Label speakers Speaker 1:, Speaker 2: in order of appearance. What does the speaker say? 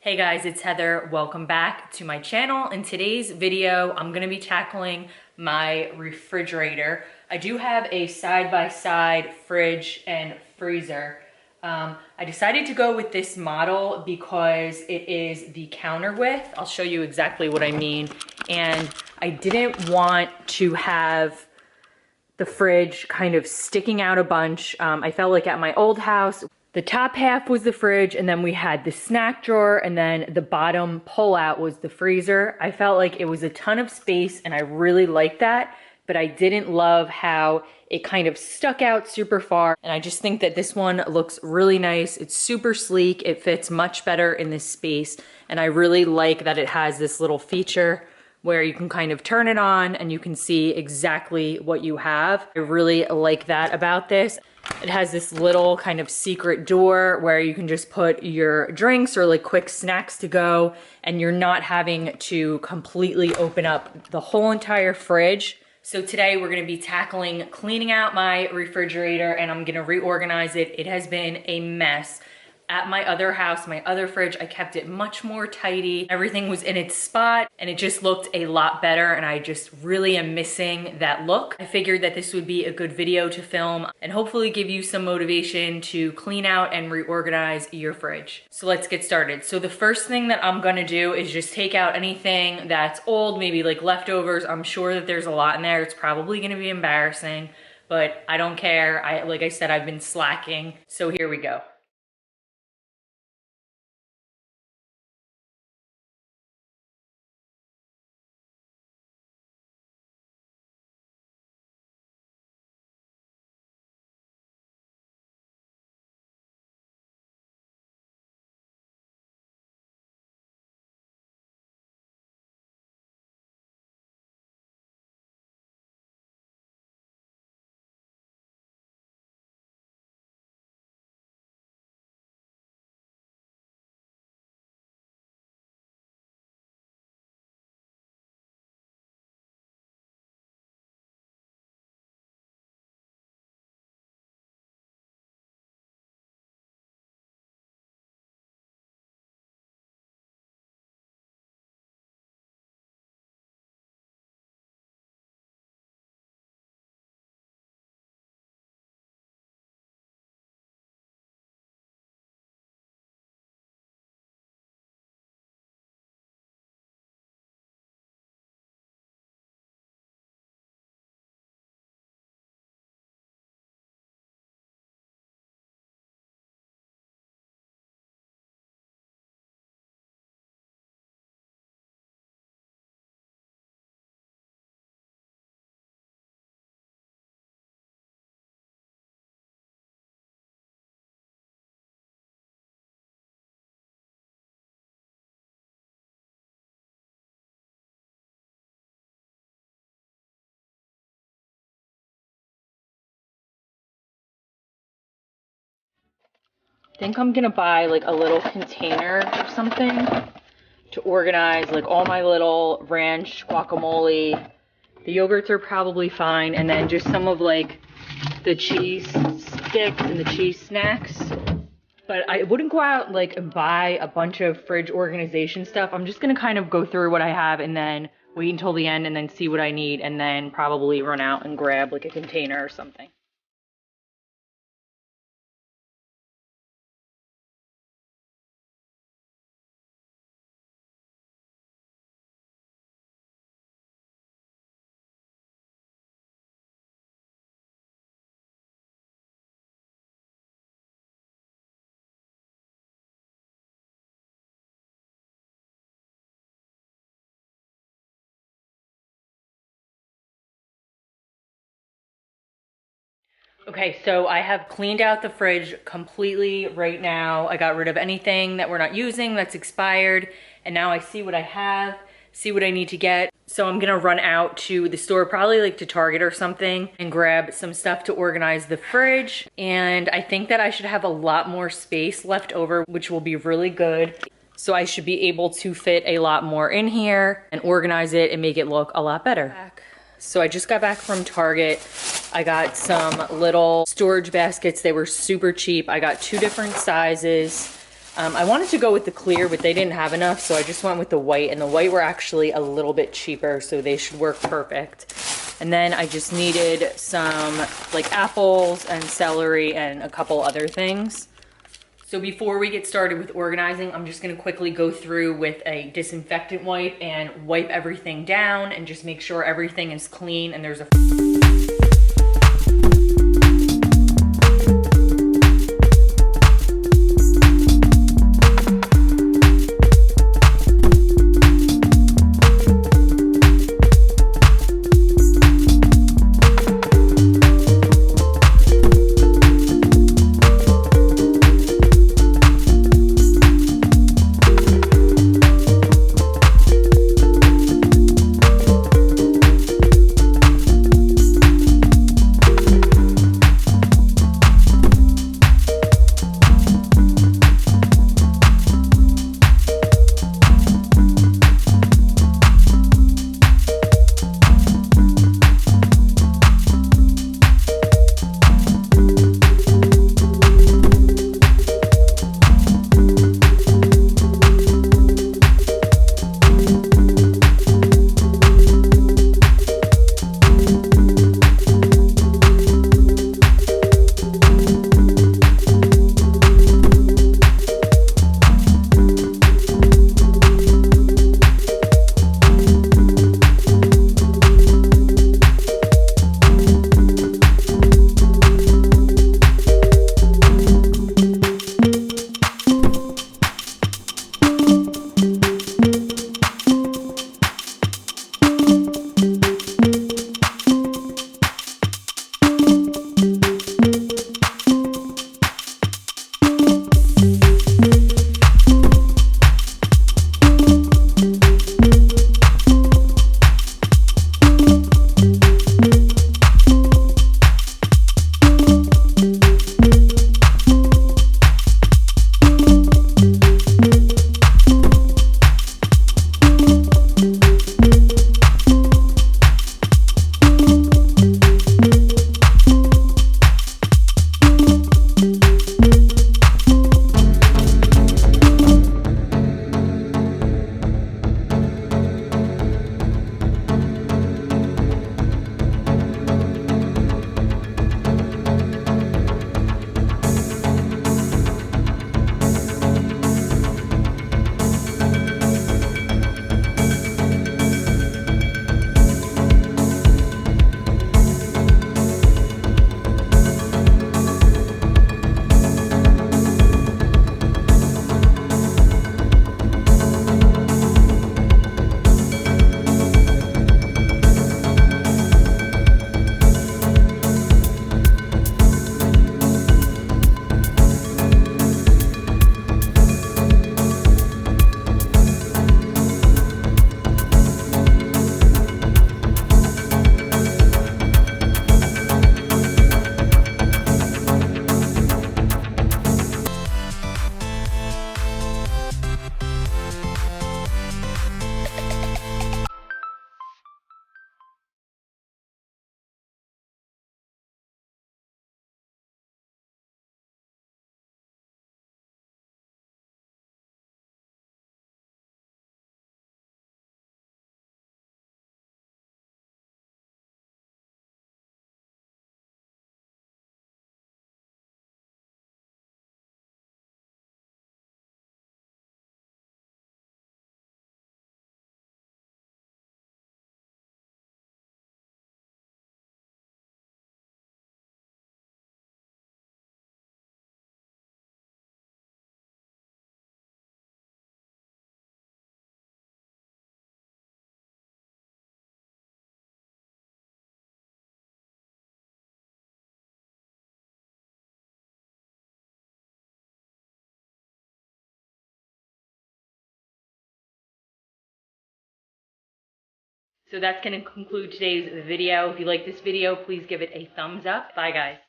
Speaker 1: Hey guys, it's Heather. Welcome back to my channel. In today's video, I'm gonna be tackling my refrigerator. I do have a side-by-side fridge and freezer. I decided to go with this model because it is the counter width. I'll show you exactly what I mean. And I didn't want to have the fridge kind of sticking out a bunch. I felt like at my old house, the top half was the fridge, and then we had the snack drawer, and then the bottom pull-out was the freezer. I felt like it was a ton of space, and I really liked that, but I didn't love how it kind of stuck out super far, and I just think that this one looks really nice. It's super sleek. It fits much better in this space, and I really like that it has this little feature where you can kind of turn it on and you can see exactly what you have. I really like that about this. It has this little kind of secret door where you can just put your drinks or like quick snacks to go, and you're not having to completely open up the whole entire fridge. So today we're gonna be tackling cleaning out my refrigerator, and I'm gonna reorganize it. It has been a mess. At my other house, my other fridge, I kept it much more tidy. Everything was in its spot and it just looked a lot better, and I just really am missing that look. I figured that this would be a good video to film and hopefully give you some motivation to clean out and reorganize your fridge. So let's get started. So the first thing that I'm gonna do is just take out anything that's old, maybe like leftovers. I'm sure that there's a lot in there. It's probably gonna be embarrassing, but I don't care. Like I said, I've been slacking. So here we go. I think I'm gonna buy like a little container or something to organize like all my little ranch guacamole. The yogurts are probably fine, and then just some of like the cheese sticks and the cheese snacks. But I wouldn't go out like and buy a bunch of fridge organization stuff. I'm just gonna kind of go through what I have and then wait until the end and then see what I need, and then probably run out and grab like a container or something. Okay, so I have cleaned out the fridge completely right now. I got rid of anything that we're not using that's expired, and now I see what I have, see what I need to get. So I'm gonna run out to the store, probably like to Target or something, and grab some stuff to organize the fridge. And I think that I should have a lot more space left over, which will be really good. So I should be able to fit a lot more in here and organize it and make it look a lot better. So I just got back from Target. I got some little storage baskets. They were super cheap. I got 2 different sizes. I wanted to go with the clear, but they didn't have enough, so I just went with the white, and the white were actually a little bit cheaper, so they should work perfect. And then I just needed some like apples and celery and a couple other things. So before we get started with organizing, I'm just gonna quickly go through with a disinfectant wipe and wipe everything down and just make sure everything is clean and there's a So that's going to conclude today's video. If you like this video, please give it a thumbs up. Bye, guys.